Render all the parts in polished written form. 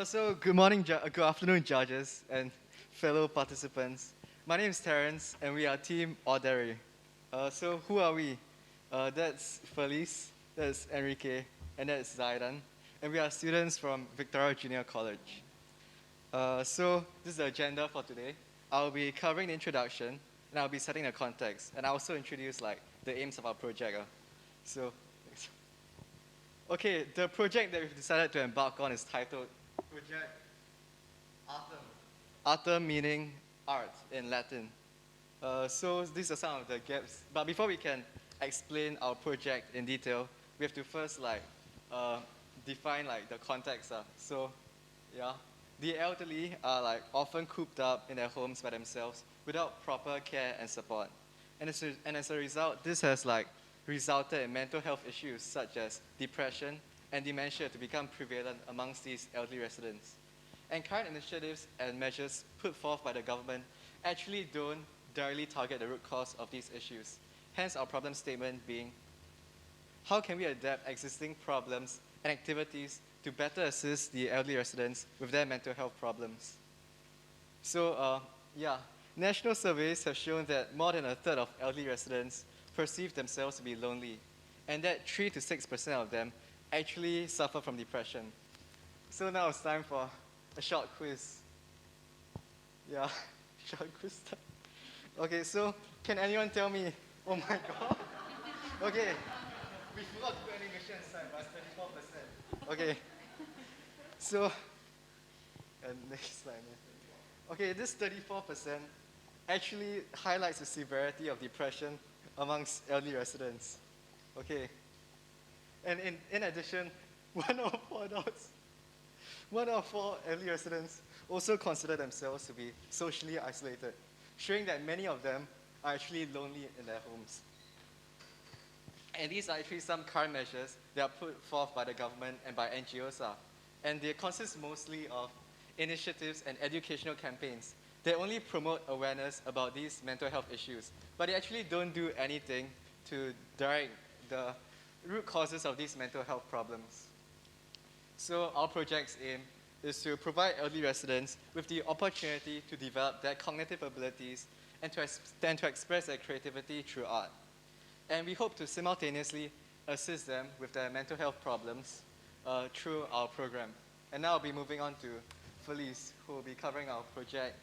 So good morning, good afternoon, judges and fellow participants. My name is Terrence, and we are Team Audere. So who are we? That's Felice, that's Enrique, and that's Zaidan. And we are students from Victoria Junior College. So this is the agenda for today. I'll be covering the introduction, and I'll be setting the context, and I'll also introduce the aims of our project. So, okay, the project that we've decided to embark on is titled Project Artem. Artem meaning art in Latin. So these are some of the gaps. But before we can explain our project in detail, we have to first define the context. So yeah, the elderly are often cooped up in their homes by themselves without proper care and support. And as a result, this has resulted in mental health issues such as depression and dementia to become prevalent amongst these elderly residents. And current initiatives and measures put forth by the government actually don't directly target the root cause of these issues. Hence our problem statement being, how can we adapt existing problems and activities to better assist the elderly residents with their mental health problems? So national surveys have shown that more than a third of elderly residents perceive themselves to be lonely, and that 3 to 6% of them actually suffer from depression. So now it's time for a short quiz. Yeah, short quiz time. Okay, so can anyone tell me, oh my god. Okay, we forgot to put animation inside, but it's 34%. Okay, so, next slide. Okay, this 34% actually highlights the severity of depression amongst elderly residents. Okay. And in addition, one out of four elderly residents also consider themselves to be socially isolated, showing that many of them are actually lonely in their homes. And these are actually some current measures that are put forth by the government and by NGOs. And they consist mostly of initiatives and educational campaigns. They only promote awareness about these mental health issues, but they actually don't do anything to direct the root causes of these mental health problems. So our project's aim is to provide elderly residents with the opportunity to develop their cognitive abilities and to express their creativity through art. And we hope to simultaneously assist them with their mental health problems through our program. And now I'll be moving on to Felice, who will be covering our project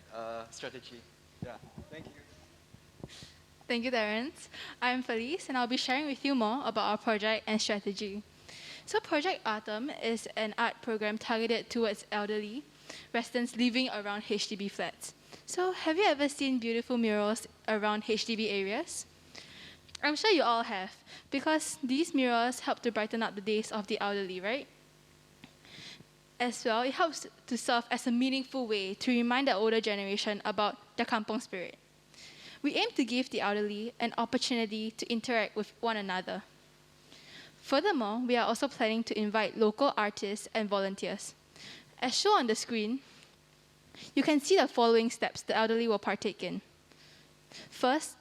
strategy. Yeah, thank you. Thank you, Terrence. I'm Felice, and I'll be sharing with you more about our project and strategy. So Project Artem is an art program targeted towards elderly residents living around HDB flats. So have you ever seen beautiful murals around HDB areas? I'm sure you all have, because these murals help to brighten up the days of the elderly, right? As well, it helps to serve as a meaningful way to remind the older generation about the kampong spirit. We aim to give the elderly an opportunity to interact with one another. Furthermore, we are also planning to invite local artists and volunteers. As shown on the screen, you can see the following steps the elderly will partake in. First,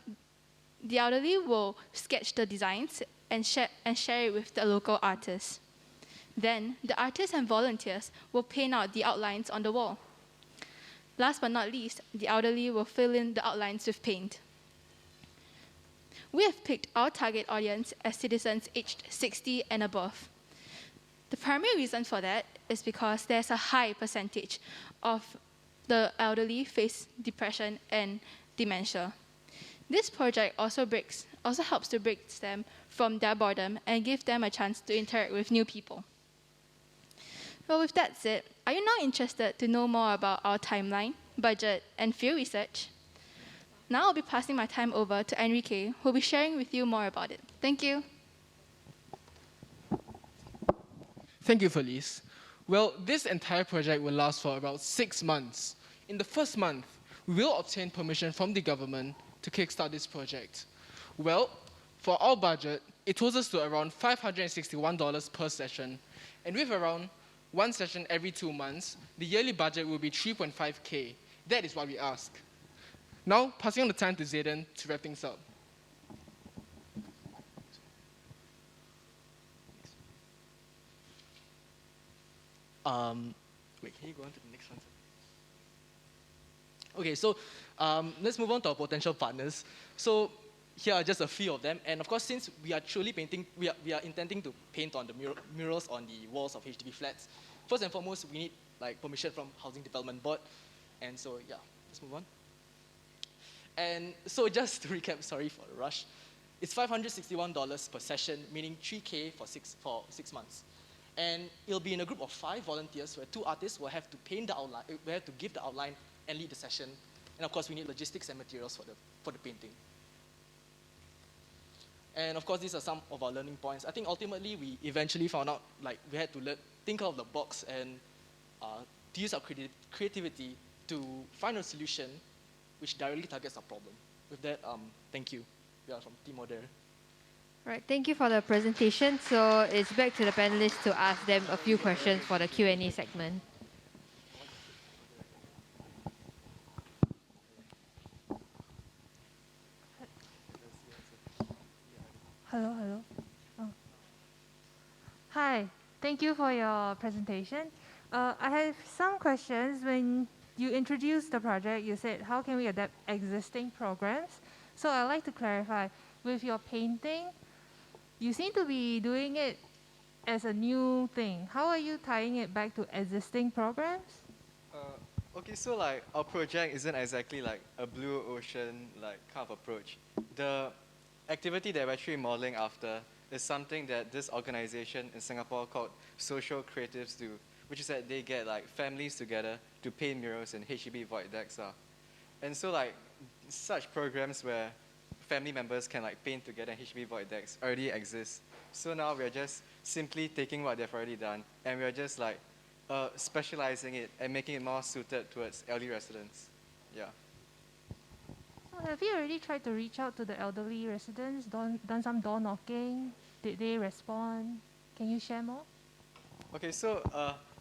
the elderly will sketch the designs and share it with the local artists. Then, the artists and volunteers will paint out the outlines on the wall. Last but not least, the elderly will fill in the outlines with paint. We have picked our target audience as citizens aged 60 and above. The primary reason for that is because there's a high percentage of the elderly face depression and dementia. This project also helps to break them from their boredom and give them a chance to interact with new people. Well, with that said, are you now interested to know more about our timeline, budget, and field research? Now I'll be passing my time over to Enrique, who will be sharing with you more about it. Thank you. Thank you, Felice. Well, this entire project will last for about 6 months. In the first month, we will obtain permission from the government to kickstart this project. Well, for our budget, it totals to around $561 per session, and with around one session every 2 months, the yearly budget will be 3.5K. That is what we ask. Now, passing on the time to Zayden to wrap things up. Wait, can you go on to the next one? Okay, so let's move on to our potential partners. So here are just a few of them. And of course, since we are truly painting, we are intending to paint on the murals on the walls of HDB flats. First and foremost, we need like permission from Housing Development Board. And so yeah, let's move on. And so just to recap, sorry for the rush, it's $561 per session, meaning 3K for 6 months. And it'll be in a group of 5 volunteers where 2 artists will have to paint the outline, will have to give the outline and lead the session. And of course, we need logistics and materials for the painting. And of course, these are some of our learning points. I think ultimately, we eventually found out like we had to think out of the box and to use our creativity to find a solution which directly targets our problem. With that, thank you. We are from Team Audere. Right, thank you for the presentation. So it's back to the panelists to ask them a few questions for the Q&A segment. Hello. Oh. Hi, thank you for your presentation. I have some questions. When you introduced the project, you said, how can we adapt existing programs? So I'd like to clarify, with your painting, you seem to be doing it as a new thing. How are you tying it back to existing programs? Okay, so like our project isn't exactly like a blue ocean like kind of approach. The activity that we're actually modeling after is something that this organization in Singapore called Social Creatives do, which is that they get like families together to paint murals in HDB void decks. And so like such programs where family members can like paint together in HDB void decks already exist. So now we're just simply taking what they've already done and we're just like specializing it and making it more suited towards elderly residents. Yeah. So have you already tried to reach out to the elderly residents, done some door knocking? Did they respond? Can you share more? Okay, so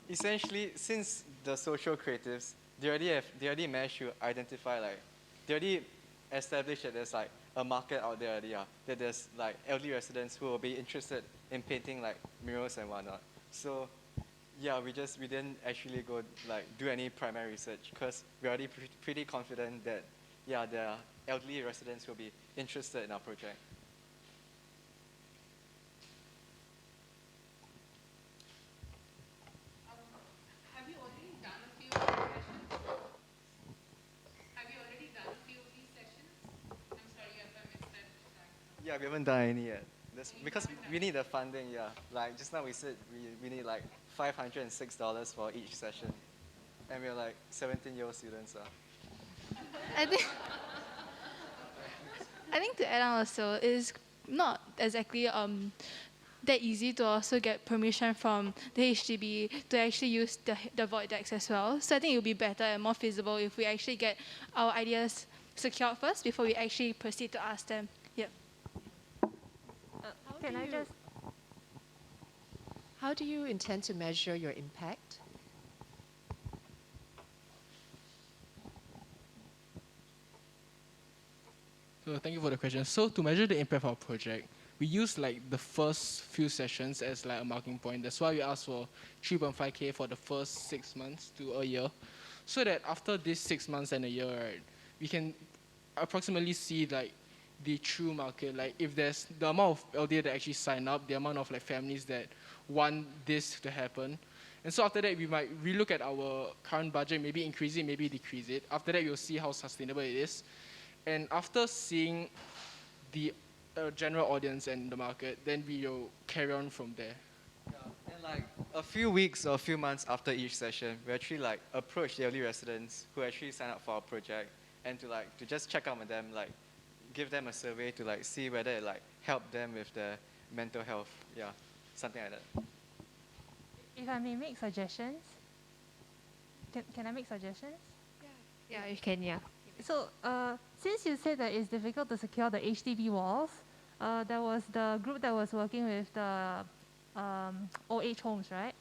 essentially, since the social creatives, they already managed to identify they already established that there's like a market out there already, that there's like elderly residents who will be interested in painting like murals and whatnot. So yeah, we didn't actually go like do any primary research because we're already pretty confident that yeah, there are elderly residents who will be interested in our project. Have you already done a few of these sessions? Have you already done a few of these sessions? I'm sorry if I missed that. Yeah, we haven't done any yet. That's because we need the funding, yeah. Like just now we said we need like $506 for each session. And we're like 17-year-old students. I think to add on also, it is not exactly that easy to also get permission from the HDB to actually use the void decks as well. So I think it would be better and more feasible if we actually get our ideas secured first before we actually proceed to ask them. Yep. Can I just... How do you intend to measure your impact? So thank you for the question. So to measure the impact of our project, we use like the first few sessions as like a marking point. That's why we asked for 3.5K for the first 6 months to a year, so that after these 6 months and a year, right, we can approximately see like the true market, like if there's the amount of LDA that actually sign up, the amount of like families that want this to happen. And so after that, we might relook at our current budget, maybe increase it, maybe decrease it. After that, we'll see how sustainable it is. And after seeing the general audience and the market, then we will carry on from there. Yeah, and like a few weeks or a few months after each session, we actually like approach the elderly residents who actually sign up for our project and to just check out with them, like give them a survey to like see whether it like help them with their mental health. Yeah, something like that. If I may make suggestions, can I make suggestions? Yeah, you can, yeah. So, since you said that it's difficult to secure the HDB walls, there was the group that was working with the old age homes, right?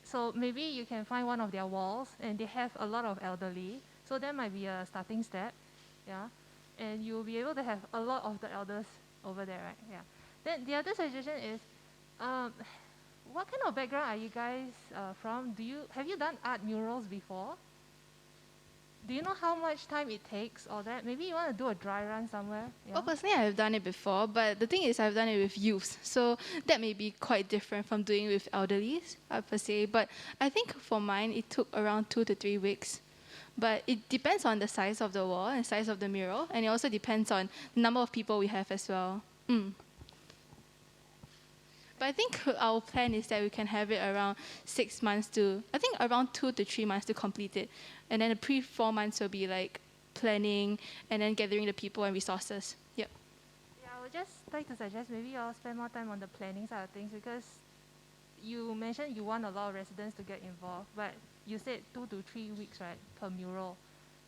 So maybe you can find one of their walls, and they have a lot of elderly. So that might be a starting step, yeah. And you'll be able to have a lot of the elders over there, right? Yeah. Then the other suggestion is, what kind of background are you guys from? Have you done art murals before? Do you know how much time it takes or that? Maybe you want to do a dry run somewhere? Yeah? Well, personally, I've done it before, but the thing is, I've done it with youths, so that may be quite different from doing it with elderlies, per se. But I think for mine, it took around 2 to 3 weeks. But it depends on the size of the wall and size of the mural, and it also depends on the number of people we have as well. But I think our plan is that we can have it around 6 months I think around 2 to 3 months to complete it. And then the 4 months will be like planning and then gathering the people and resources. Yep. Yeah, I would just like to suggest maybe I'll spend more time on the planning side of things, because you mentioned you want a lot of residents to get involved, but you said 2 to 3 weeks, right, per mural.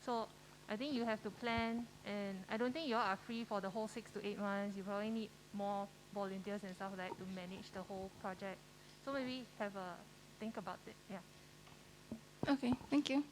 So I think you have to plan, and I don't think you all are free for the whole 6 to 8 months. You probably need more volunteers and stuff like that to manage the whole project. So maybe have a think about it. Yeah. Okay, thank you.